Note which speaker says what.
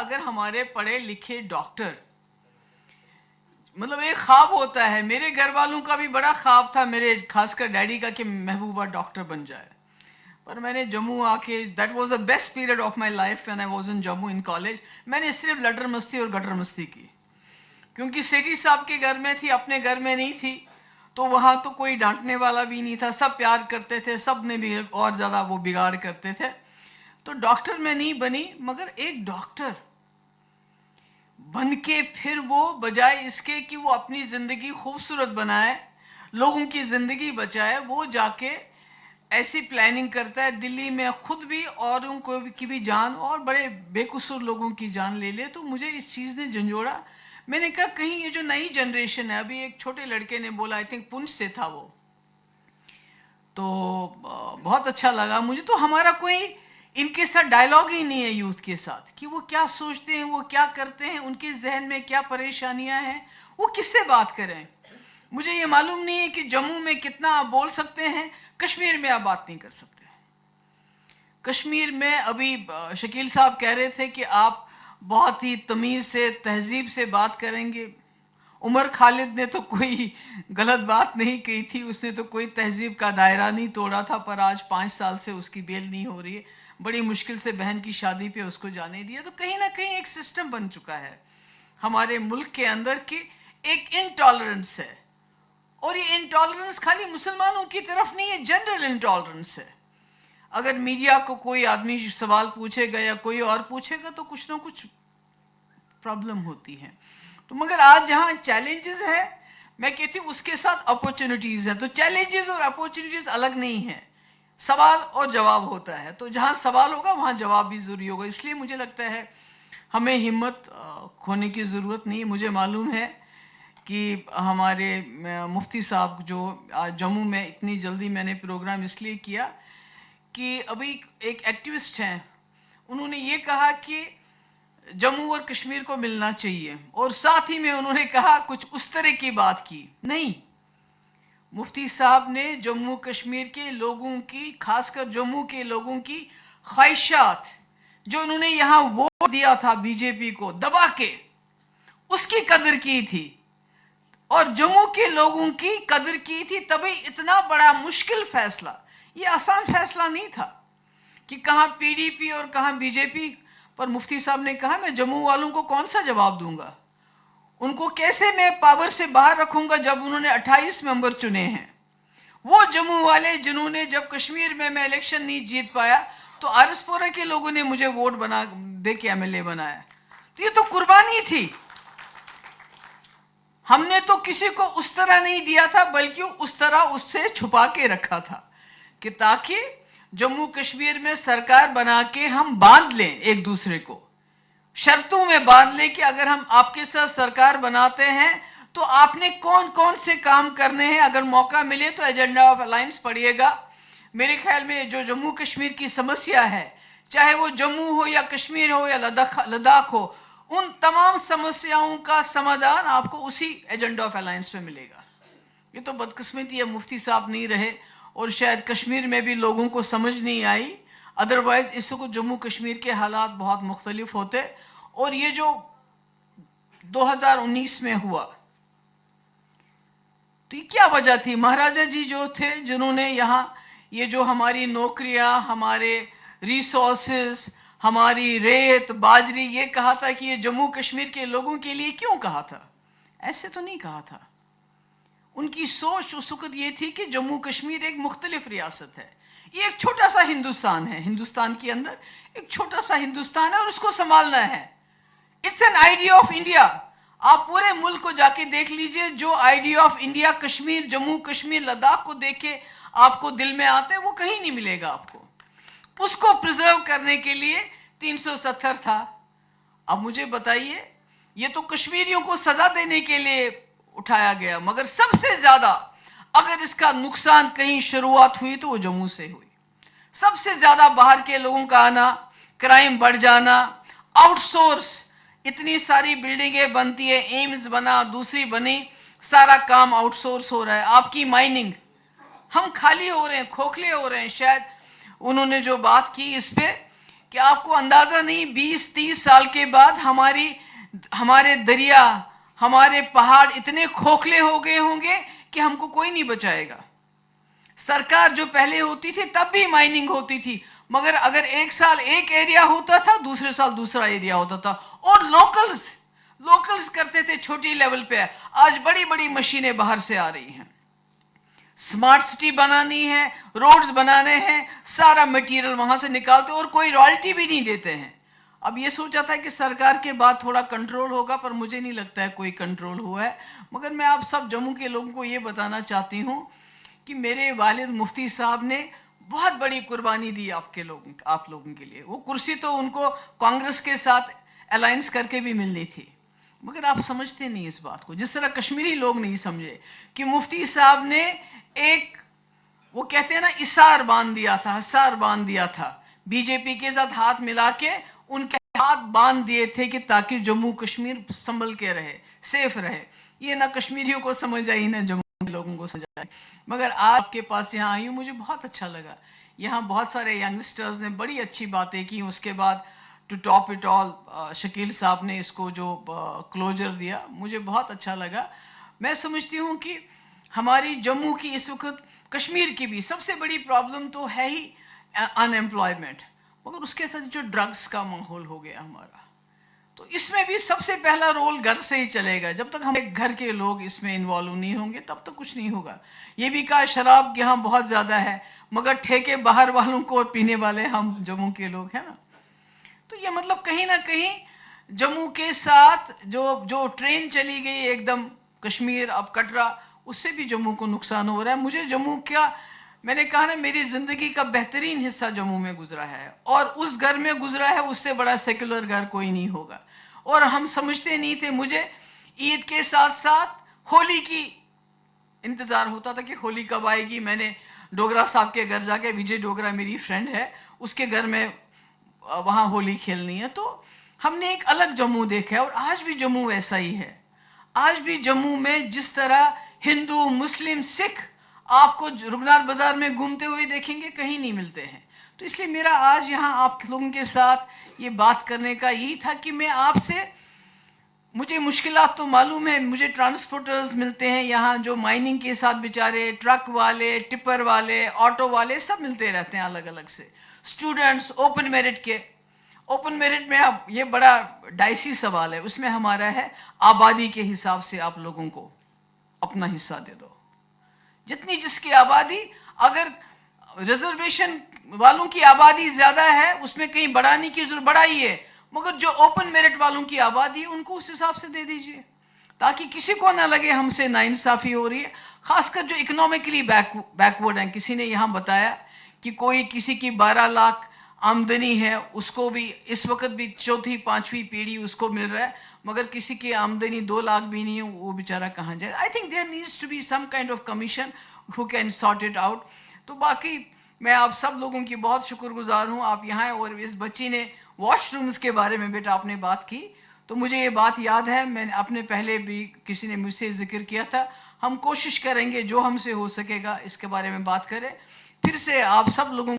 Speaker 1: اگر ہمارے پڑھے لکھے ڈاکٹر، مطلب ایک خواب ہوتا ہے، میرے گھر والوں کا بھی بڑا خواب تھا، میرے خاص کر ڈیڈی کا، کہ محبوبہ ڈاکٹر بن جائے. پر میں نے جموں آ کے، that was the best period of my life when I was in Jammu in college. میں نے صرف لٹر مستی اور گٹر مستی کی، کیونکہ سیٹھی صاحب کے گھر میں تھی، اپنے گھر میں نہیں تھی. تو وہاں تو کوئی ڈانٹنے والا بھی نہیں تھا، سب پیار کرتے تھے، سب نے بھی اور زیادہ وہ بگاڑ کرتے تھے. تو ڈاکٹر میں نہیں بنی، مگر ایک ڈاکٹر بن کے پھر وہ بجائے اس کے کہ وہ اپنی زندگی خوبصورت بنائے، لوگوں کی زندگی بچائے، وہ جا کے ایسی پلاننگ کرتا ہے دلی میں خود بھی اوروں کو کی بھی جان، اور بڑے بے قصور لوگوں کی جان لے لے. تو مجھے اس چیز نے جھنجھوڑا. میں نے کہا کہیں یہ جو نئی جنریشن ہے، ابھی ایک چھوٹے لڑکے نے بولا، آئی تھنک پنچ سے تھا وہ، تو بہت اچھا لگا مجھے. تو ہمارا کوئی ان کے ساتھ ڈائلاگ ہی نہیں ہے یوتھ کے ساتھ، کہ وہ کیا سوچتے ہیں، وہ کیا کرتے ہیں، ان کے ذہن میں کیا پریشانیاں ہیں، وہ کس سے بات کریں. مجھے یہ معلوم نہیں ہے کہ جموں میں کتنا آپ بول سکتے ہیں، کشمیر میں آپ بات نہیں کر سکتے. کشمیر میں ابھی شکیل صاحب کہہ رہے تھے کہ آپ بہت ہی تمیز سے، تہذیب سے بات کریں گے. عمر خالد نے تو کوئی غلط بات نہیں کہی تھی، اس نے تو کوئی تہذیب کا دائرہ نہیں توڑا تھا، پر آج 5 سال سے اس کی بیل نہیں ہو رہی ہے. بڑی مشکل سے بہن کی شادی پہ اس کو جانے دیا. تو کہیں نہ کہیں ایک سسٹم بن چکا ہے ہمارے ملک کے اندر کہ ایک انٹالرنس ہے، اور یہ انٹالرنس خالی مسلمانوں کی طرف نہیں ہے، جنرل انٹالرنس ہے. اگر میڈیا کو کوئی آدمی سوال پوچھے گا یا کوئی اور پوچھے گا تو کچھ نہ کچھ پرابلم ہوتی ہے. تو مگر آج جہاں چیلنجز ہیں، میں کہتی ہوں اس کے ساتھ اپورچونٹیز ہیں. تو چیلنجز اور اپورچونٹیز الگ نہیں ہیں، سوال اور جواب ہوتا ہے. تو جہاں سوال ہوگا وہاں جواب بھی ضروری ہوگا. اس لیے مجھے لگتا ہے ہمیں ہمت کھونے کی ضرورت نہیں. مجھے معلوم ہے کہ ہمارے مفتی صاحب جو جموں میں اتنی جلدی، میں نے پروگرام اس لیے کیا کہ ابھی ایک ایکٹیوسٹ ہیں، انہوں نے یہ کہا کہ جموں اور کشمیر کو ملنا چاہیے، اور ساتھ ہی میں انہوں نے کہا کچھ اس طرح کی بات کی نہیں. مفتی صاحب نے جموں کشمیر کے لوگوں کی، خاص کر جموں کے لوگوں کی خواہشات، جو انہوں نے یہاں ووٹ دیا تھا بی جے پی کو دبا کے، اس کی قدر کی تھی، اور جموں کے لوگوں کی قدر کی تھی. تبھی اتنا بڑا مشکل فیصلہ، یہ آسان فیصلہ نہیں تھا کہ کہاں پی ڈی پی اور کہاں بی جے پی. پر مفتی صاحب نے کہا میں جموں والوں کو کون سا جواب دوں گا، ان کو کیسے میں پاور سے باہر رکھوں گا جب انہوں نے 28 ممبر چنے ہیں. وہ جموں والے جنہوں نے، جب کشمیر میں الیکشن نہیں جیت پایا تو آرس پورہ کے لوگوں نے مجھے ووٹ دے کے ایم ایل اے بنایا. تو یہ تو قربانی تھی. ہم نے تو کسی کو اس طرح نہیں دیا تھا، بلکہ اس طرح اس سے چھپا کے رکھا تھا کہ تاکہ جموں کشمیر میں سرکار بنا کے ہم باندھ لیں ایک دوسرے کو، شرطوں میں باندھ لیں کہ اگر ہم آپ کے ساتھ سرکار بناتے ہیں تو آپ نے کون کون سے کام کرنے ہیں. اگر موقع ملے تو ایجنڈا آف الائنس پڑھیے گا. میرے خیال میں جو جموں کشمیر کی سمسیا ہے، چاہے وہ جموں ہو یا کشمیر ہو یا لداخ ہو، ان تمام سمسیاؤں کا سمادھان آپ کو اسی ایجنڈا آف الائنس پہ ملے گا. یہ تو بدقسمتی ہے مفتی صاحب نہیں رہے، اور شاید کشمیر میں بھی لوگوں کو سمجھ نہیں آئی، ادروائز اس کو جموں کشمیر کے حالات بہت مختلف ہوتے. اور یہ جو 2019 میں ہوا، تو یہ کیا وجہ تھی؟ مہاراجہ جی جو تھے، جنہوں نے یہاں یہ جو ہماری نوکریاں، ہمارے ریسورسز، ہماری ریت باجری، یہ کہا تھا کہ یہ جموں کشمیر کے لوگوں کے لیے. کیوں کہا تھا؟ ایسے تو نہیں کہا تھا. ان کی سوچ اس وقت یہ تھی کہ جموں کشمیر ایک مختلف ریاست ہے، یہ ایک چھوٹا سا ہندوستان ہے، ہندوستان کے اندر ایک چھوٹا سا ہندوستان ہے، اور اس کو سنبھالنا ہے. It's an idea of India. آپ پورے ملک کو جا کے دیکھ لیجئے، جو idea of India Kashmir, Jammu Kashmir, Ladakh کو دیکھ کے آپ کو دل میں آتے ہیں، وہ کہیں نہیں ملے گا آپ کو. اس کو پریزرو کرنے کے لیے 370 تھا. اب مجھے بتائیے، یہ تو کشمیریوں کو سزا دینے کے لیے اٹھایا گیا، مگر سب سے زیادہ اگر اس کا نقصان کہیں شروعات ہوئی تو وہ جموں سے ہوئی. سب سے زیادہ باہر کے لوگوں کا آنا، کرائم بڑھ جانا، آؤٹ سورس، اتنی ساری بلڈنگیں بنتی ہے، ایمز بنا، دوسری بنی، سارا کام آؤٹ سورس ہو رہا ہے. آپ کی مائننگ، ہم خالی ہو رہے ہیں، کھوکھلے ہو رہے ہیں. شاید انہوں نے جو بات کی اس پہ کہ آپ کو اندازہ نہیں 20-30 سال کے بعد ہمارے دریا، ہمارے پہاڑ اتنے کھوکھلے ہو گئے ہوں گے کہ ہم کو کوئی نہیں بچائے گا. سرکار جو پہلے ہوتی تھی تب بھی مائننگ ہوتی تھی، مگر اگر ایک سال ایک ایریا ہوتا تھا، دوسرے سال دوسرا ایریا ہوتا تھا، اور لوکلز کرتے تھے چھوٹی لیول پہ. آج بڑی بڑی مشینیں باہر سے آ رہی ہیں، سمارٹ سٹی بنانی ہے، روڈز بنانے ہیں، سارا مٹیریل وہاں سے نکالتے اور کوئی رائلٹی بھی نہیں دیتے ہیں. اب یہ سوچا تھا کہ سرکار کے بعد تھوڑا کنٹرول ہوگا، پر مجھے نہیں لگتا ہے کوئی کنٹرول ہوا ہے. مگر میں آپ سب جموں کے لوگوں کو یہ بتانا چاہتی ہوں کہ میرے والد مفتی صاحب نے بہت بڑی قربانی دی آپ لوگوں کے لیے. وہ کرسی تو ان کو کانگریس کے ساتھ الائنس کر کے بھی ملنی تھی، مگر آپ سمجھتے نہیں اس بات کو، جس طرح کشمیری لوگ نہیں سمجھے کہ مفتی صاحب نے ایک، وہ کہتے ہیں نا، حصار باندھ دیا تھا بی جے پی کے ساتھ ہاتھ ملا کے. ان کے ہاتھ باندھ دیے تھے کہ تاکہ جموں کشمیر سنبھل کے رہے، سیف رہے. یہ نہ کشمیریوں کو سمجھ آئی نہ جموں کے لوگوں کو سمجھ آئی. مگر آپ کے پاس یہاں آئی ہوں، مجھے بہت اچھا لگا. یہاں بہت سارے ینگسٹرز نے بڑی اچھی باتیں کی. اس کے بعد to top it all Shakeel صاحب نے اس کو جو کلوجر دیا، مجھے بہت اچھا لگا. میں سمجھتی ہوں کہ ہماری جموں کی اس وقت، کشمیر کی بھی سب سے بڑی پرابلم تو ہے ہی ان ایمپلائمنٹ، مگر اس کے ساتھ جو ڈرگس کا ماحول ہو گیا ہمارا، تو اس میں بھی سب سے پہلا رول گھر سے ہی چلے گا. جب تک ہم گھر کے لوگ اس میں انوالو نہیں ہوں گے تب تک کچھ نہیں ہوگا. یہ بھی کہا شراب یہاں بہت زیادہ ہے، مگر ٹھیکے باہر والوں کو اور پینے والے ہم جموں کے لوگ ہیں نا. تو یہ مطلب کہیں نہ کہیں جموں کے ساتھ جو ٹرین چلی گئی ایک دم کشمیر اب کٹرا، اس سے بھی جموں کو نقصان ہو رہا ہے. مجھے جموں کیا، میں نے کہا نا، میری زندگی کا بہترین حصہ جموں میں گزرا ہے، اور اس گھر میں گزرا ہے، اس سے بڑا سیکولر گھر کوئی نہیں ہوگا. اور ہم سمجھتے نہیں تھے. مجھے عید کے ساتھ ساتھ ہولی کی انتظار ہوتا تھا کہ ہولی کب آئے گی. میں نے ڈوگرا صاحب کے گھر جا کے، وجے ڈوگرا میری فرینڈ ہے، اس کے گھر میں وہاں ہولی کھیلنی ہے. تو ہم نے ایک الگ جموں دیکھا ہے، اور آج بھی جموں ویسا ہی ہے. آج بھی جموں میں جس طرح ہندو، مسلم، سکھ آپ کو رگناتھ بازار میں گھومتے ہوئے دیکھیں گے، کہیں نہیں ملتے ہیں. تو اس لیے میرا آج یہاں آپ لوگوں کے ساتھ یہ بات کرنے کا یہی تھا کہ میں آپ سے، مجھے مشکلات تو معلوم ہے. مجھے ٹرانسپورٹرز ملتے ہیں یہاں جو مائننگ کے ساتھ بیچارے، ٹرک والے، ٹپر والے، آٹو والے، سب ملتے رہتے ہیں الگ الگ سے. اسٹوڈنٹس اوپن میرٹ کے، اوپن میرٹ میں اب یہ بڑا ڈائسی سوال ہے. اس میں ہمارا ہے آبادی کے حساب سے آپ لوگوں کو اپنا حصہ دے دو، جتنی جس کی آبادی. اگر ریزرویشن والوں کی آبادی زیادہ ہے، اس میں کہیں بڑھانے کی ضرورت، بڑھائیے، مگر جو اوپن میرٹ والوں کی آبادی ہے ان کو اس حساب سے دے دیجئے، تاکہ کسی کو نہ لگے ہم سے ناانصافی ہو رہی ہے. خاص کر جو اکنامکلی بیکورڈ ہیں. کسی نے یہاں بتایا کہ کوئی کسی کی 12 لاکھ آمدنی ہے، اس کو بھی اس وقت بھی چوتھی پانچویں پیڑھی اس کو مل رہا ہے، مگر کسی کی آمدنی 2 لاکھ بھی نہیں ہے، وہ بیچارہ کہاں جائے. I think there needs to be some kind of commission who can sort it out. تو باقی میں آپ سب لوگوں کی بہت شکر گزار ہوں. آپ یہاں ہیں. اور اس بچی نے واش رومز کے بارے میں بیٹا آپ نے بات کی، تو مجھے یہ بات یاد ہے، میں نے اپنے پہلے بھی کسی نے مجھ سے ذکر کیا تھا. ہم کوشش کریں گے جو ہم سے ہو سکے گا اس کے بارے میں بات کریں. پھر سے آپ سب لوگوں